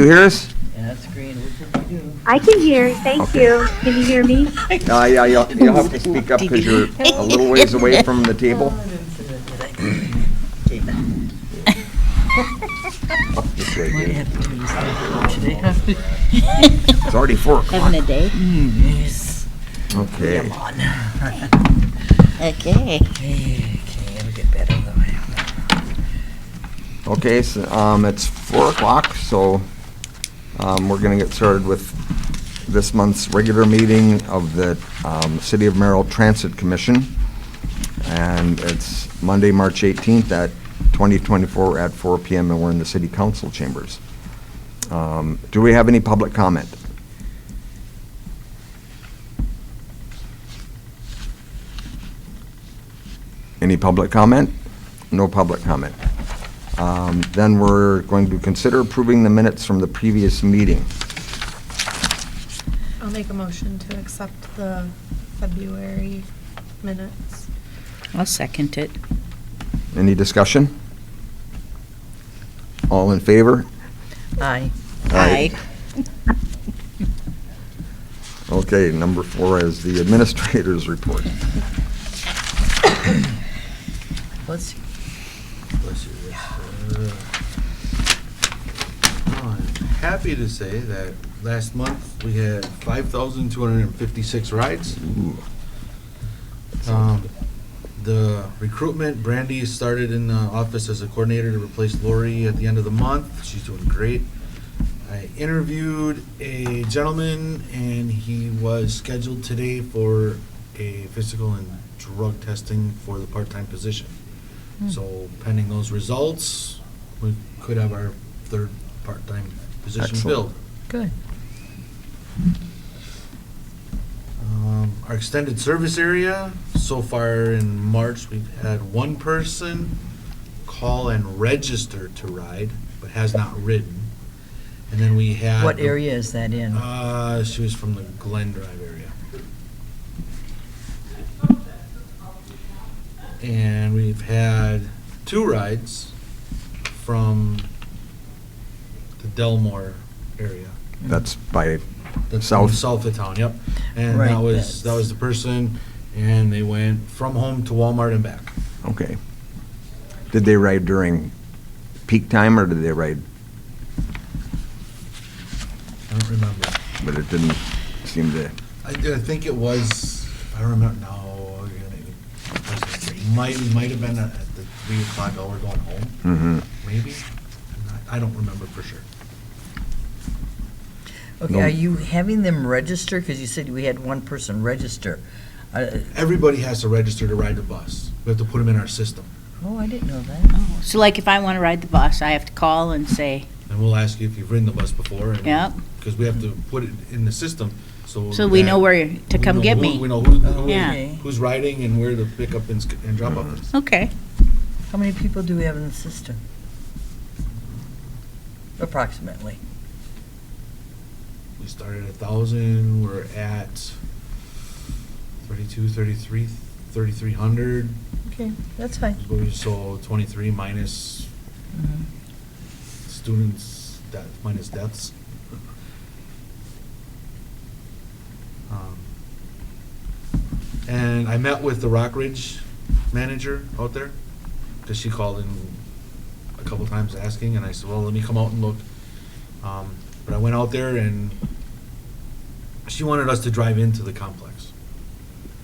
hear us? Yeah, it's green. What did you do? I can hear. Thank you. Can you hear me? Yeah, you'll have to speak up because you're a little ways away from the table. I didn't say that, did I? Up this way, Might Dave. have to do this today. It's already 4 o'clock. Having a day? Yes. Okay. Come on. Okay. Okay, it'll get better though. Okay, so, it's 4 o'clock, so, we're gonna get started with this month's regular meeting of the, City of Merrill Transit Commission. And it's Monday, March 18th at 2024 at 4 PM, and we're in the city council chambers. Do we have any public comment? Any public comment? No public comment. Then we're going to consider approving the minutes from the previous meeting. I'll make a motion to accept the February minutes. I'll second it. Any discussion? All in favor? Aye. Aye. Okay, number 4 is the administrator's report. Let's see. Bless you. I'm happy to say that last month we had 5,256 rides. The recruitment, Brandy started in the office as a coordinator to replace Lori at the end of the month. She's doing great. I interviewed a gentleman and he was scheduled today for a physical and drug testing for the part-time position. So pending those results, we could have our 3rd part-time position Excellent. filled. Good. Our extended service area, so far in March, we've had 1 person call and register to ride, but has not ridden. And then we had. What area is that in? She was from the Glen Drive area. And we've had 2 rides from the Delmore area. That's by, That's South? South of town, yep. And Right, that that's- was the person, and they went from home to Walmart and back. okay. Did they ride during peak time, or did they ride, I don't remember. but it didn't seem to, I think it was, I don't remember, no, might have been at the 3 o'clock hour going home, maybe? I don't remember for sure. Okay, No. are you having them register? Because you said we had 1 person register. Everybody has to register to ride the bus. We have to put them in our system. Oh, I didn't know that. Oh, so like if I want to ride the bus, I have to call and say, And we'll ask you if you've ridden the bus before. Yep. Because we have to put it in the system, so. so we that know where to we come know get who- me. We know Yeah. Okay. who's riding and where to pick up and drop off is. Okay. How many people do we have in the system? Approximately. We started at 1,000, we're at 3,300. Okay, that's fine. So 23 minus students, minus deaths. And I met with the Rockridge manager out there, because she called in a couple times asking, and I said, well, let me come out and look. But I went out there and she wanted us to drive into the complex.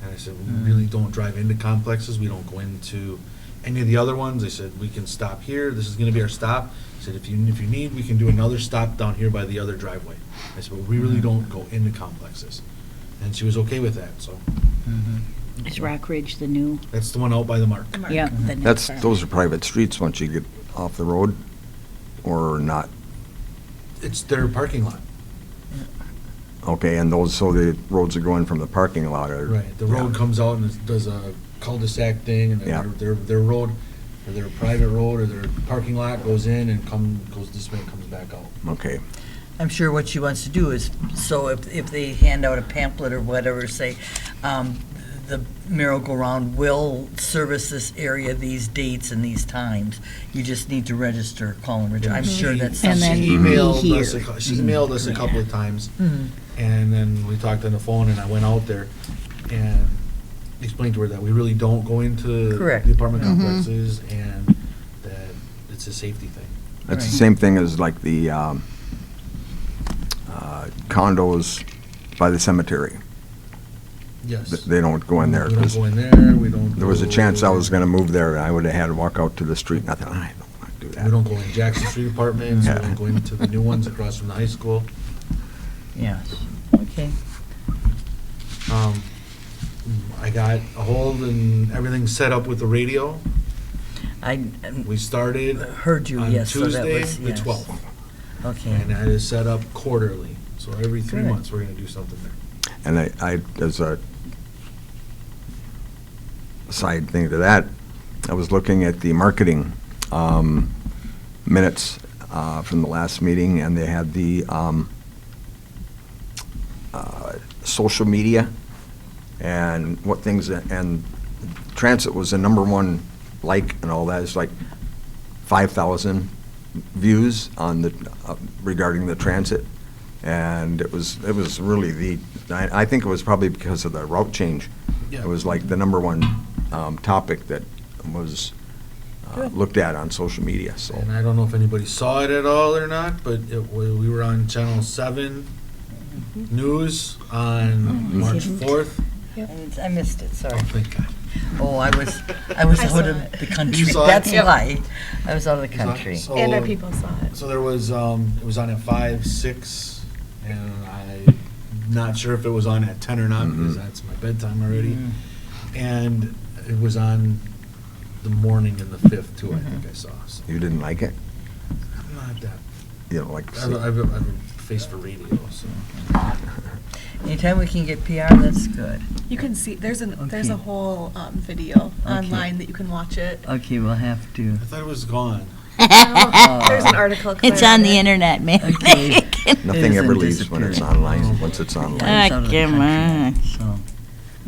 And I said, we really don't drive into complexes, we don't go into any of the other ones. I said, we can stop here, this is gonna be our stop. I said, if you need, we can do another stop down here by the other driveway. I said, but we really don't go into complexes. And she was okay with that, so Is Rock Ridge the new? that's the one out by the Mark. Yeah. the new that's, farm. those are private streets once you get off the road, or not? It's their parking lot. Okay, and those, so the roads are going from the parking lot, or? Right, the road Yeah. comes out and does a cul-de-sac thing, and Yeah. then their road, or their private road, or their parking lot goes in and goes this way and comes back out. Okay, I'm sure what she wants to do is, so if they hand out a pamphlet or whatever, say, the merry-go-round will service this area these dates and these times. You just need to register, call and register. I'm sure that's And something. then She emailed us, here. she emailed us a couple of times, Mhm. and then we talked on the phone, and I went out there and explained to her that we really don't go into Correct. the apartment Mhm. complexes, and that it's a safety thing. That's the Right. same thing as like the condos by the cemetery. Yes. They don't go in there, We don't 'cause go in there, we don't. there was a go- chance I was gonna move there, and I would've had to walk out to the street, and I thought, I don't wanna do that. We don't go in Jackson Street Apartments, we Yeah. don't go into the new ones across from the high school. Yes, okay. I got a hold and everything set up with the radio. I We started heard you, on yes, so that Tuesday, was, the yes. 12th. Okay, And that is set up quarterly, so every 3 Good. months, we're gonna do something there. And I, as a side thing to that, I was looking at the marketing minutes from the last meeting, and they had the social media and what things, and Transit was the #1 like and all that. It's like 5,000 views on the, regarding the Transit. And it was really I think it was probably because of the route change. It was like the #1 topic that was looked at on social media, so. And I don't know if anybody saw it at all or not, but we were on Channel 7 News on March 4th. I missed it, sorry. Oh, thank God. Oh, I was I saw out of it. the country, You saw it? that's Yep. why. I was out of the country. So- And our people saw it. So there was, it was on at 5, 6, and I'm not sure if it was on at 10 or not, because that's my bedtime already. Mhm. And it was on the morning in the 5th, too, I think I saw. So You didn't like it? I'm not that, You know, like. I've a face for radio, so. Anytime we can get PR, that's good. You can see, there's a Okay. whole video Okay. online that you can watch it. Okay, we'll have to. I thought it was gone. There's an article. 'cause I It's on read the it. internet, man. Okay. Nothing Isn't ever leaves when it's disappearing. online, once it's online. I was out of the come on. country, so,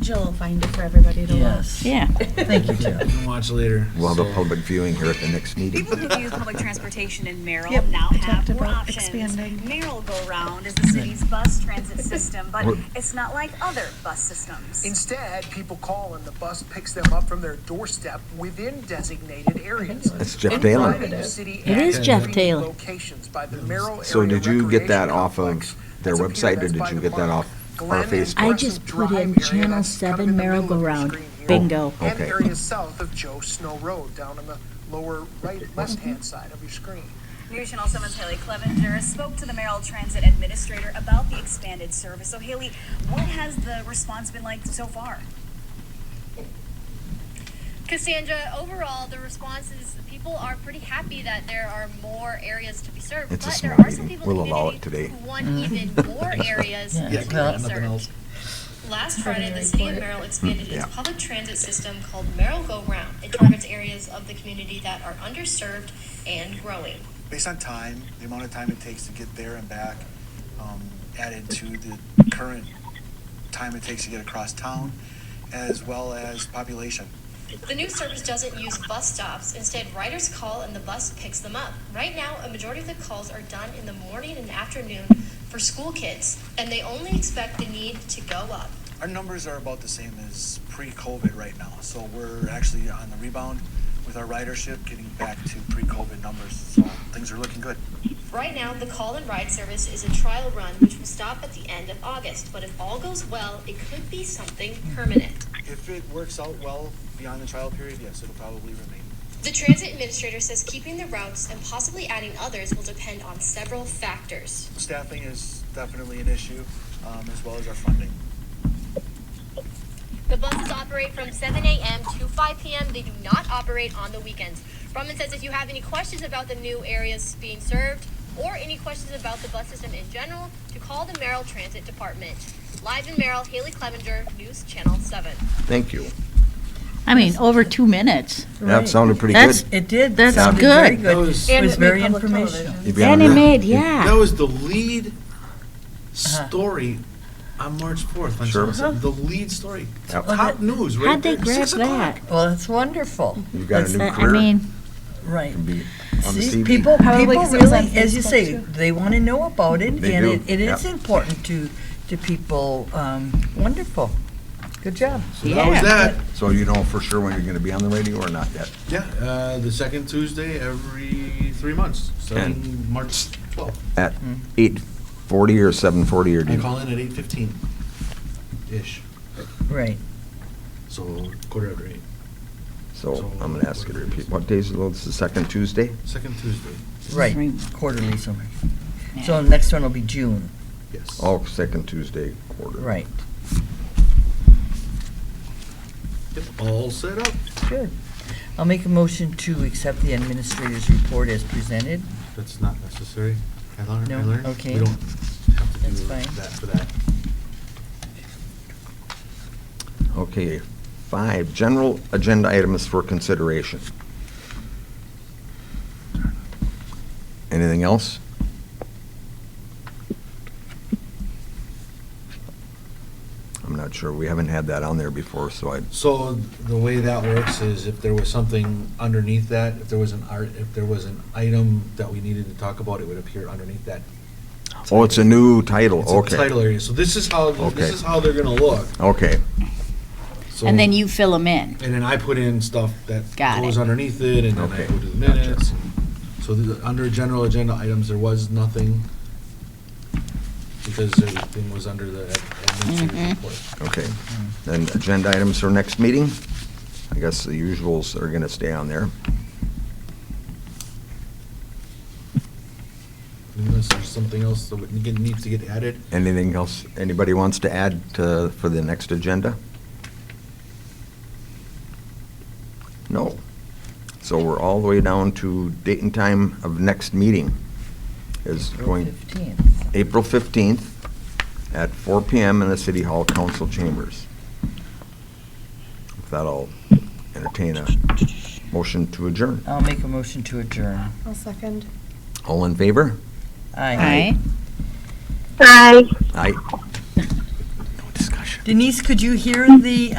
Jill will find it for everybody to yes. Yeah. Thank you, Jill. You can watch later. We'll have a so- public viewing here at the next meeting. People who use public transportation in Merrill Yep, now we have talked more about options. expanding. Merrill Go Round is the city's bus transit system, but What- it's not like other bus systems. Instead, people call and the bus picks them up from their doorstep within designated areas. That's Jeff In Taylor. private city It is and Jeff green Taylor. Locations by the Merrill So Area did you get that Recreation off of Complex. their That's up here, website, or that's did by you the get that park. off Glen our and Facebook? I Progressive just put Drive in area, Channel that's kind of 7 in the Merrill middle of the Go-Round. screen here. Bingo. And Okay. areas south of Joe Snow Road, down on the lower left-hand side of your screen. News Channel 7's Haley Clevenger spoke to the Merrill Transit Administrator about the expanded service. So Haley, what has the response been like so far? Cassandra, overall, the response is people are pretty happy that there are more areas to be served. It's a but small there are some meeting. people in We'll the allow it community today. who want even more areas Yeah, to well, be Nothing served. else. Last Friday, the city of Merrill expanded Yeah. its public transit system called Merrill Go Round. It targets areas of the community that are underserved and growing. Based on time, the amount of time it takes to get there and back, added to the current time it takes to get across town, as well as population. The new service doesn't use bus stops. Instead, riders call and the bus picks them up. Right now, a majority of the calls are done in the morning and afternoon for school kids, and they only expect the need to go up. Our numbers are about the same as pre-COVID right now, so we're actually on the rebound with our ridership, getting back to pre-COVID numbers, so things are looking good. Right now, the call and ride service is a trial run which will stop at the end of August, but if all goes well, it could be something permanent. If it works out well beyond the trial period, yes, it'll probably remain. The transit administrator says keeping the routes and possibly adding others will depend on several factors. Staffing is definitely an issue, as well as our funding. The buses operate from 7 a.m. to 5 p.m. They do not operate on the weekends. Brumman says if you have any questions about the new areas being served or any questions about the bus system in general, to call the Merrill Transit Department. Live in Merrill, Haley Clevenger, News Channel 7. Thank you. I mean, over 2 minutes. That sounded pretty That's- good. It did. That's sounded good. very That good. was- It And was it made very public informational. television. You got And it? it made, That yeah. was the lead story on March 4th on Sure. Channel 7. The lead story. Yep. Top news, right How'd they there, grab 6 o'clock. that? Well, that's wonderful. You got a new I career. mean, Right. Can be on the See, TV. people Probably 'cause it was on really, as you Facebook, say, too. they want to know about it, They and do, it is yeah. important to people. Wonderful. Good job. So that was Yeah. that. So you know for sure when you're going to be on the radio or not yet? Yeah, the second Tuesday every 3 months, starting March 12th. At 8:40 or 7:40 or do I you? call in at 8:15-ish, Right. so quarter after 8. So I'm going to ask you to repeat. What days are those? The second Tuesday? Second Tuesday, Right. Right. Quarterly, so. So the next one will be June. yes. Oh, second Tuesday quarter. Right. Yep, all set up. Good. I'll make a motion to accept the administrator's report as presented. That's not necessary. I learned. No? Okay. We don't have to That's do fine. that for that. Okay. 5, general agenda items for consideration. Anything else? I'm not sure. We haven't had that on there before, so I, So the way that works is if there was something underneath that, if there was an item that we needed to talk about, it would appear underneath that. oh, it's a new title. It's a Okay. title area. So this is how they're gonna look. Okay. So- and then you fill them in. And then I put in stuff that Got goes it. underneath it, and then I Okay. go to the minutes. So under general agenda items, there was nothing, because everything was under the administrative report. Okay. Then agenda items for next meeting? I guess the usuals are going to stay on there. Unless there's something else that needs to get added. Anything else anybody wants to add for the next agenda? No. So we're all the way down to date and time of next meeting is going 15th. April 15th at 4 PM in the City Hall Council Chambers. With that, I'll entertain a motion to adjourn. I'll make a motion to adjourn. I'll second. All in favor? Aye. Bye. Aye. Denise, could you hear the